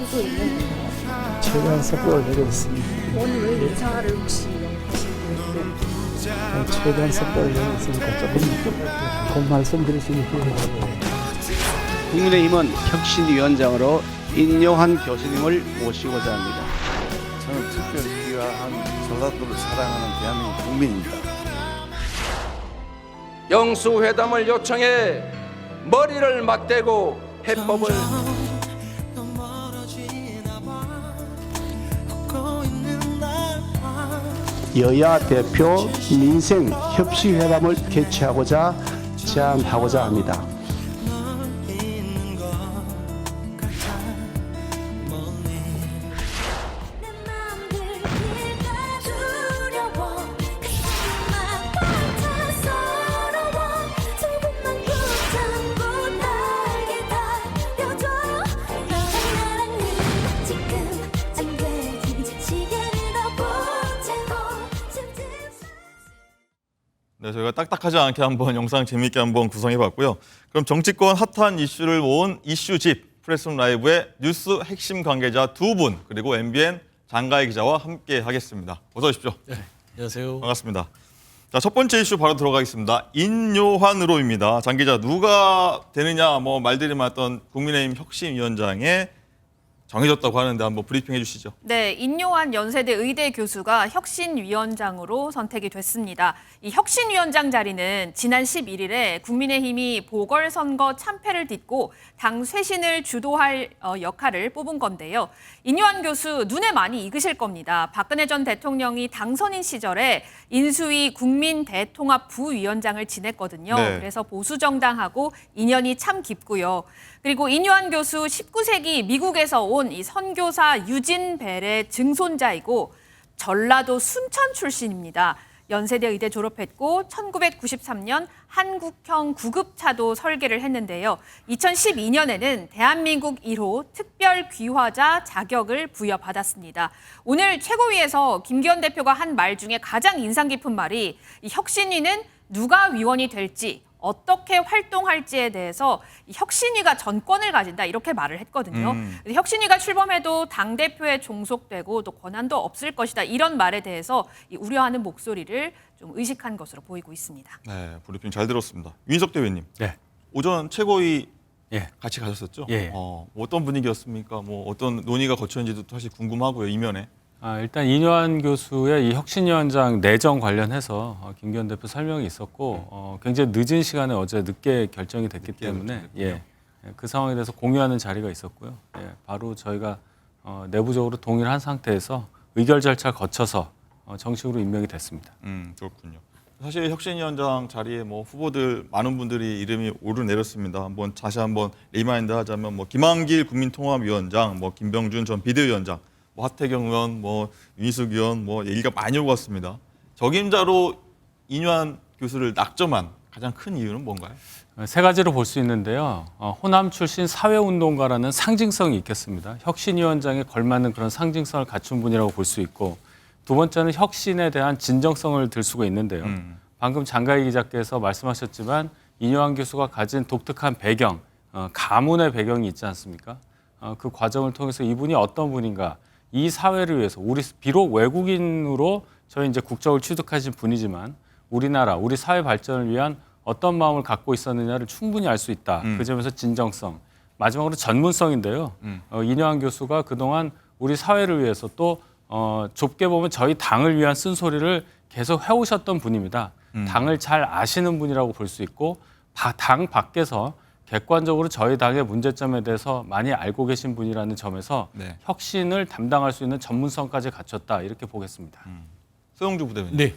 쓰고 있는 건가요? 최대한 속도를 내고 있습니다. 오늘 이사를 혹시 연구하시는 최대한 속도를 내고 있으니까 조금 곧 말씀드릴 수 있게 해주세요. 국민의힘은 혁신위원장으로 인요한 교수님을 모시고자 합니다. 저는 특별히 귀화한 전라도를 사랑하는 대한민국 국민입니다. 영수회담을 요청해 머리를 맞대고 해법을 여야 대표 민생 협치회담을 개최하고자 제안하고자 합니다. 네, 저희가 딱딱하지 않게 한번 영상 재미있게 한번 구성해봤고요. 그럼 정치권 핫한 이슈를 모은 이슈집 프레스룸 라이브의 뉴스 핵심 관계자 두 분 그리고 MBN 장가희 기자와 함께 하겠습니다. 어서 오십시오. 네, 안녕하세요. 반갑습니다. 자, 첫 번째 이슈 바로 들어가겠습니다. 인요한 의료입니다. 장 기자, 누가 되느냐 뭐 말들이 많았던 국민의힘 혁신위원장에 정해졌다고 하는데 한번 브리핑해 주시죠. 네, 인요한 연세대 의대 교수가 혁신위원장으로 선택이 됐습니다. 이 혁신위원장 자리는 지난 11일에 국민의힘이 보궐선거 참패를 딛고 당 쇄신을 주도할 역할을 뽑은 건데요. 인요한 교수 눈에 많이 익으실 겁니다. 박근혜 전 대통령이 당선인 시절에 인수위 국민대통합부위원장을 지냈거든요. 네. 그래서 보수정당하고 인연이 참 깊고요. 그리고 인요한 교수 19세기 미국에서 온 이 선교사 유진 벨의 증손자이고 전라도 순천 출신입니다. 연세대 의대 졸업했고 1993년 한국형 구급차도 설계를 했는데요. 2012년에는 대한민국 1호 특별귀화자 자격을 부여받았습니다. 오늘 최고위에서 김기현 대표가 한 말 중에 가장 인상 깊은 말이 이 혁신위는 누가 위원이 될지 어떻게 활동할지에 대해서 혁신위가 전권을 가진다 이렇게 말을 했거든요. 혁신위가 출범해도 당대표에 종속되고 또 권한도 없을 것이다 이런 말에 대해서 우려하는 목소리를 좀 의식한 것으로 보이고 있습니다. 네, 브리핑 잘 들었습니다. 윤석 대변인. 네. 오전 최고위 예. 같이 가셨었죠? 예. 어떤 분위기였습니까? 뭐 어떤 논의가 거쳤는지도 사실 궁금하고요. 이면에. 일단 인요한 교수의 이 혁신위원장 내정 관련해서 김기현 대표 설명이 있었고 굉장히 늦은 시간에 어제 늦게 결정이 됐기 때문에 그 상황에 대해서 공유하는 자리가 있었고요. 바로 저희가 내부적으로 동의를 한 상태에서 의결 절차를 거쳐서 정식으로 임명이 됐습니다. 그렇군요. 사실 혁신위원장 자리에 뭐 후보들 많은 분들이 이름이 오르내렸습니다. 다시 한번 리마인드 하자면 뭐 김한길 국민통합위원장, 뭐 김병준 전 비대위원장, 뭐 하태경 의원, 뭐 윤희숙 의원, 뭐 얘기가 많이 오고 갔습니다. 적임자로 인요한 교수를 낙점한 가장 큰 이유는 뭔가요? 세 가지로 볼 수 있는데요. 호남 출신 사회운동가라는 상징성이 있겠습니다. 혁신위원장에 걸맞는 그런 상징성을 갖춘 분이라고 볼 수 있고, 두 번째는 혁신에 대한 진정성을 들 수가 있는데요. 방금 장가희 기자께서 말씀하셨지만 인요한 교수가 가진 독특한 배경, 가문의 배경이 있지 않습니까? 그 과정을 통해서 이분이 어떤 분인가, 이 사회를 위해서 우리 비록 외국인으로 저희 이제 국적을 취득하신 분이지만 우리나라, 우리 사회 발전을 위한 어떤 마음을 갖고 있었느냐를 충분히 알 수 있다. 그 점에서 진정성. 마지막으로 전문성인데요. 인요한 교수가 그동안 우리 사회를 위해서 또 좁게 보면 저희 당을 위한 쓴소리를 계속 해오셨던 분입니다. 당을 잘 아시는 분이라고 볼 수 있고 당 밖에서 객관적으로 저희 당의 문제점에 대해서 많이 알고 계신 분이라는 점에서 혁신을 담당할 수 있는 전문성까지 갖췄다 이렇게 보겠습니다. 서영주 부대변인. 네.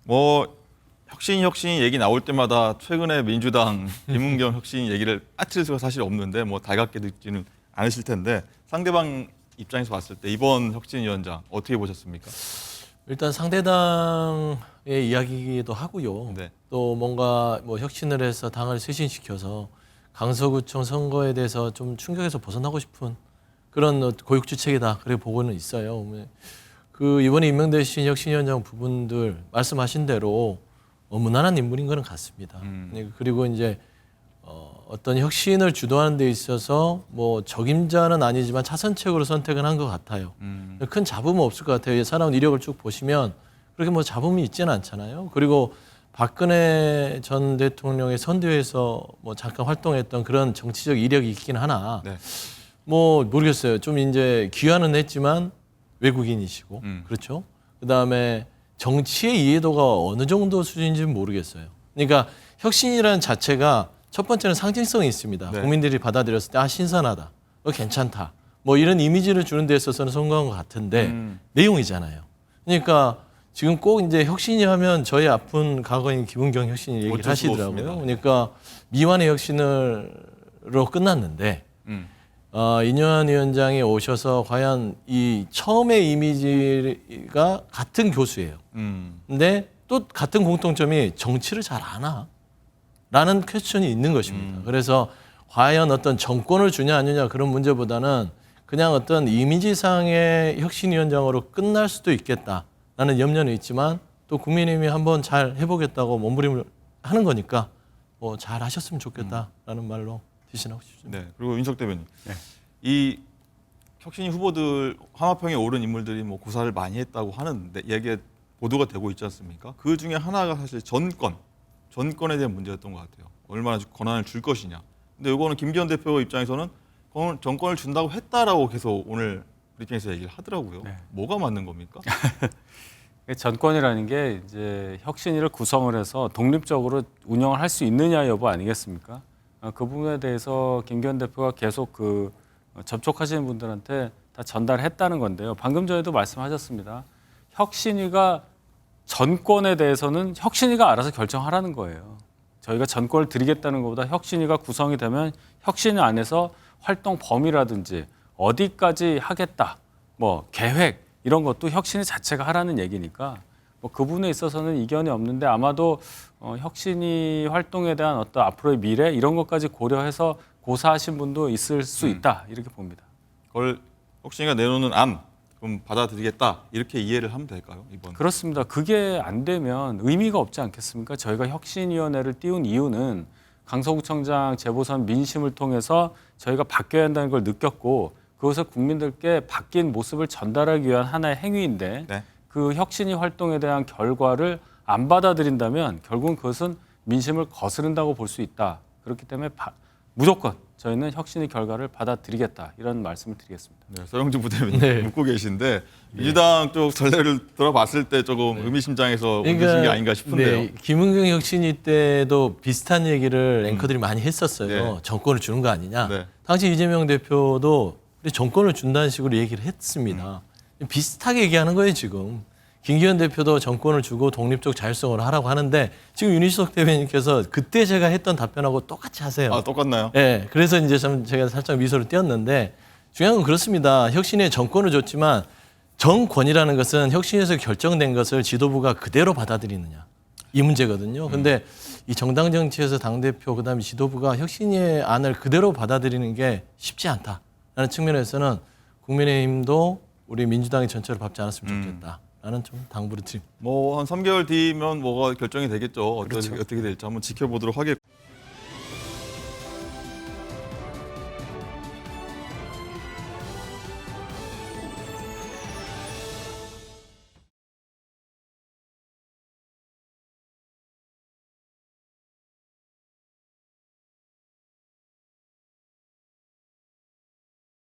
뭐 혁신 얘기 나올 때마다 최근에 민주당 김은경 혁신 얘기를 빠뜨릴 수가 사실 없는데 뭐 달갑게 듣지는 않으실 텐데 상대방 입장에서 봤을 때 이번 혁신위원장 어떻게 보셨습니까? 일단 상대당의 이야기이기도 하고요. 네. 또 뭔가 뭐 혁신을 해서 당을 쇄신시켜서 강서구청 선거에 대해서 좀 충격에서 벗어나고 싶은 그런 고육주책이다. 그렇게 보고는 있어요. 그 이번에 임명되신 혁신위원장 부분들 말씀하신 대로 무난한 인물인 것은 같습니다. 그리고 이제 어떤 혁신을 주도하는 데 있어서 뭐 적임자는 아니지만 차선책으로 선택을 한 것 같아요. 큰 잡음은 없을 것 같아요. 살아온 이력을 쭉 보시면 그렇게 뭐 잡음이 있지는 않잖아요. 그리고 박근혜 전 대통령의 선대위에서 뭐 잠깐 활동했던 그런 정치적 이력이 있긴 하나 네. 뭐 모르겠어요. 좀 이제 귀환은 했지만 외국인이시고 그렇죠. 그다음에 정치의 이해도가 어느 정도 수준인지는 모르겠어요. 그러니까 혁신이라는 자체가 첫 번째는 상징성이 있습니다. 네. 국민들이 받아들였을 때 아 신선하다, 괜찮다, 뭐 이런 이미지를 주는 데 있어서는 성공한 것 같은데 내용이잖아요. 그러니까 지금 꼭 이제 혁신이 하면 저희 아픈 과거인 김은경 혁신이 얘기를 어쩔 수가 하시더라고요. 없습니다. 그러니까 미완의 혁신으로 끝났는데 인요한 위원장이 오셔서 과연 이 처음의 이미지가 같은 교수예요. 근데 또 같은 공통점이 정치를 잘 아나? 라는 퀘스천이 있는 것입니다. 그래서 과연 어떤 정권을 주냐 아니냐 그런 문제보다는 그냥 어떤 이미지상의 혁신위원장으로 끝날 수도 있겠다라는 염려는 있지만 또 국민의힘이 한번 잘 해보겠다고 몸부림을 하는 거니까 뭐 잘 하셨으면 좋겠다라는 말로 대신하고 싶습니다. 네. 그리고 윤석 대변인, 이 혁신위 후보들 화마평에 오른 인물들이 뭐 고사를 많이 했다고 하는데 얘기 보도가 되고 있지 않습니까? 그 중에 하나가 사실 전권에 대한 문제였던 것 같아요. 얼마나 권한을 줄 것이냐. 근데 이거는 김기현 대표 입장에서는 정권을 준다고 했다라고 계속 오늘 브리핑에서 얘기를 하더라고요. 네. 뭐가 맞는 겁니까? 전권이라는 게 이제 혁신위를 구성을 해서 독립적으로 운영을 할 수 있느냐 여부 아니겠습니까? 그 부분에 대해서 김기현 대표가 계속 그 접촉하시는 분들한테 다 전달했다는 건데요. 방금 전에도 말씀하셨습니다. 혁신위가 전권에 대해서는 혁신위가 알아서 결정하라는 거예요. 저희가 전권을 드리겠다는 것보다 혁신위가 구성이 되면 혁신위 안에서 활동 범위라든지 어디까지 하겠다, 뭐 계획 이런 것도 혁신위 자체가 하라는 얘기니까 뭐 그 부분에 있어서는 이견이 없는데 아마도 혁신위 활동에 대한 어떤 앞으로의 미래 이런 것까지 고려해서 고사하신 분도 있을 수 있다 이렇게 봅니다. 그걸 혁신위가 내놓는 안 그럼 받아들이겠다 이렇게 이해를 하면 될까요? 이번 그렇습니다. 그게 안 되면 의미가 없지 않겠습니까? 저희가 혁신위원회를 띄운 이유는 강서구청장 재보선 민심을 통해서 저희가 바뀌어야 한다는 걸 느꼈고 그것을 국민들께 바뀐 모습을 전달하기 위한 하나의 행위인데 네. 그 혁신위 활동에 대한 결과를 안 받아들인다면 결국은 그것은 민심을 거스른다고 볼 수 있다. 그렇기 때문에 무조건 저희는 혁신위 결과를 받아들이겠다 이런 말씀을 드리겠습니다. 네, 서영주 부대변인 네. 묻고 계신데 민주당 쪽 전례를 들어봤을 때 조금 의미심장해서 올리신 게 아닌가 싶은데요. 네, 김은경 혁신위 때도 비슷한 얘기를 앵커들이 많이 했었어요. 네. 정권을 주는 거 아니냐. 네. 당시 이재명 대표도 정권을 준다는 식으로 얘기를 했습니다. 비슷하게 얘기하는 거예요 지금. 김기현 대표도 정권을 주고 독립적 자율성을 하라고 하는데 지금 윤희석 대변인께서 그때 제가 했던 답변하고 똑같이 하세요. 아 똑같나요? 네, 그래서 이제 좀 제가 살짝 미소를 띄었는데 중요한 건 그렇습니다. 혁신에 정권을 줬지만 정권이라는 것은 혁신에서 결정된 것을 지도부가 그대로 받아들이느냐 이 문제거든요. 근데 이 정당 정치에서 당대표 그다음에 지도부가 혁신의 안을 그대로 받아들이는 게 쉽지 않다라는 측면에서는 국민의힘도 우리 민주당이 전체를 밟지 않았으면 좋겠다라는 좀 당부를 드립니다. 뭐 한 3개월 뒤면 뭐가 결정이 되겠죠. 어떻게 될지 한번 지켜보도록 하겠고.